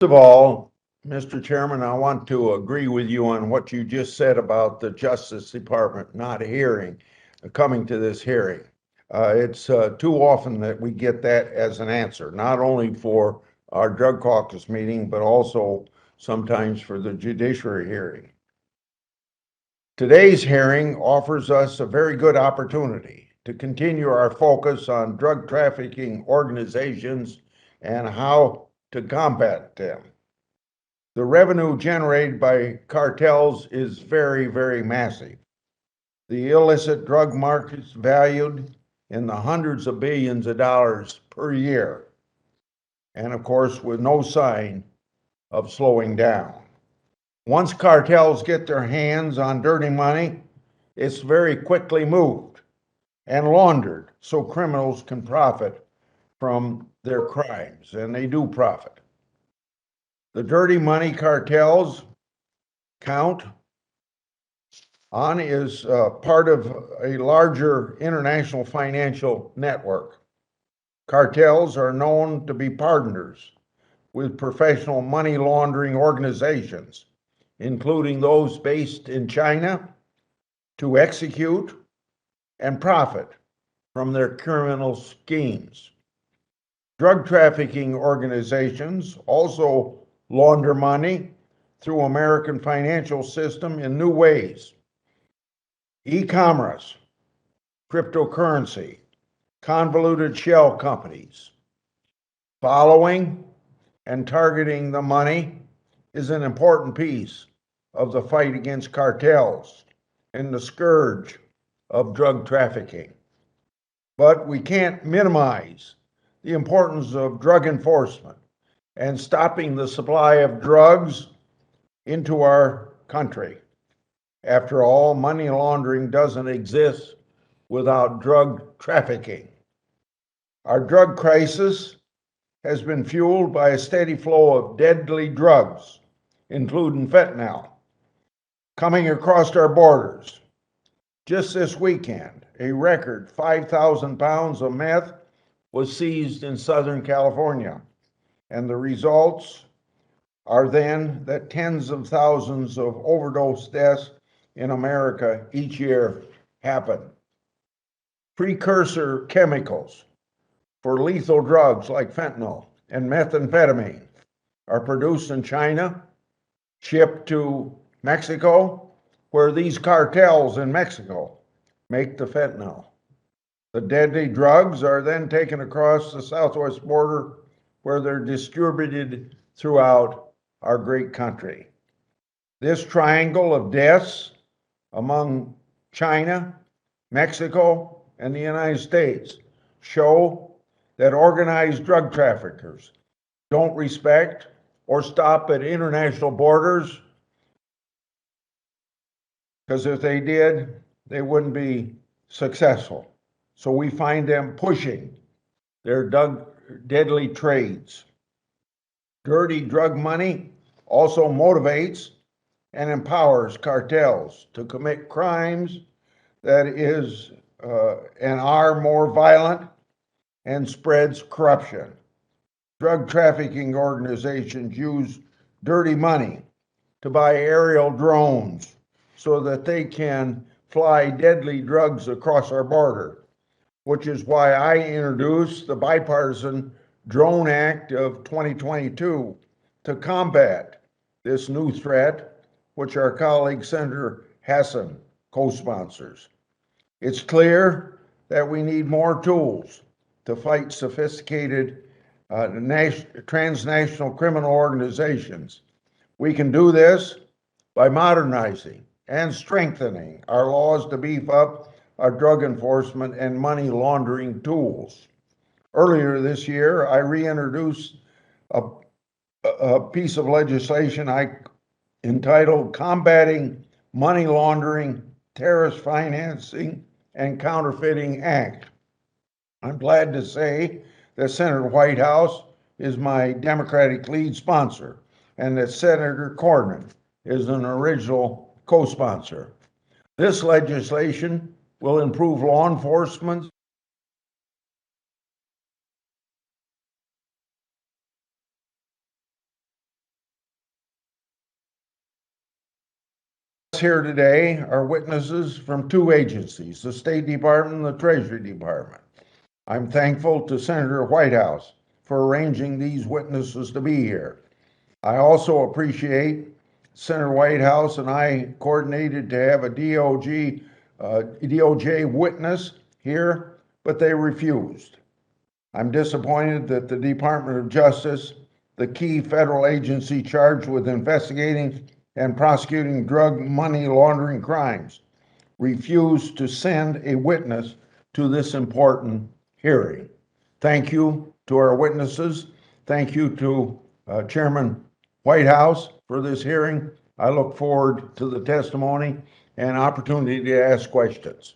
First of all, Mr. Chairman, I want to agree with you on what you just said about the Justice Department not coming to this hearing. It's too often that we get that as an answer, not only for our drug caucus meeting, but also sometimes for the judiciary hearing. Today's hearing offers us a very good opportunity to continue our focus on drug trafficking organizations and how to combat them. The revenue generated by cartels is very, very massive. The illicit drug market's valued in the hundreds of billions of dollars per year, and of course, with no sign of slowing down. Once cartels get their hands on dirty money, it's very quickly moved and laundered so criminals can profit from their crimes, and they do profit. The dirty money cartels count on is part of a larger international financial network. Cartels are known to be partners with professional money laundering organizations, including those based in China, to execute and profit from their criminal schemes. Drug trafficking organizations also launder money through American financial system in new ways. E-commerce, cryptocurrency, convoluted shell companies. Following and targeting the money is an important piece of the fight against cartels and the scourge of drug trafficking. But we can't minimize the importance of drug enforcement and stopping the supply of drugs into our country. After all, money laundering doesn't exist without drug trafficking. Our drug crisis has been fueled by a steady flow of deadly drugs, including fentanyl, coming across our borders. Just this weekend, a record 5,000 pounds of meth was seized in Southern California, and the results are then that tens of thousands of overdose deaths in America each year happen. Precursor chemicals for lethal drugs like fentanyl and methamphetamine are produced in China, shipped to Mexico, where these cartels in Mexico make the fentanyl. The deadly drugs are then taken across the southwest border, where they're distributed throughout our great country. This triangle of deaths among China, Mexico, and the United States show that organized drug traffickers don't respect or stop at international borders, because if they did, they wouldn't be successful. So we find them pushing their deadly trades. Dirty drug money also motivates and empowers cartels to commit crimes that is and are more violent and spreads corruption. Drug trafficking organizations use dirty money to buy aerial drones so that they can fly deadly drugs across our border, which is why I introduced the bipartisan Drone Act of 2022 to combat this new threat, which our colleague Senator Hassan co-sponsors. It's clear that we need more tools to fight sophisticated transnational criminal organizations. We can do this by modernizing and strengthening our laws to beef up our drug enforcement and money laundering tools. Earlier this year, I reintroduced a piece of legislation I entitled Combating Money Laundering, Terrorist Financing, and Counterfeiting Act. I'm glad to say that Senator Whitehouse is my Democratic lead sponsor and that Senator Cornyn is an original co-sponsor. This legislation will improve law enforcement here today are witnesses from two agencies, the State Department and the Treasury Department. I'm thankful to Senator Whitehouse for arranging these witnesses to be here. I also appreciate Senator Whitehouse and I coordinated to have a DOJ witness here, but they refused. I'm disappointed that the Department of Justice, the key federal agency charged with investigating and prosecuting drug money laundering crimes, refused to send a witness to this important hearing. Thank you to our witnesses. Thank you to Chairman Whitehouse for this hearing. I look forward to the testimony and opportunity to ask questions.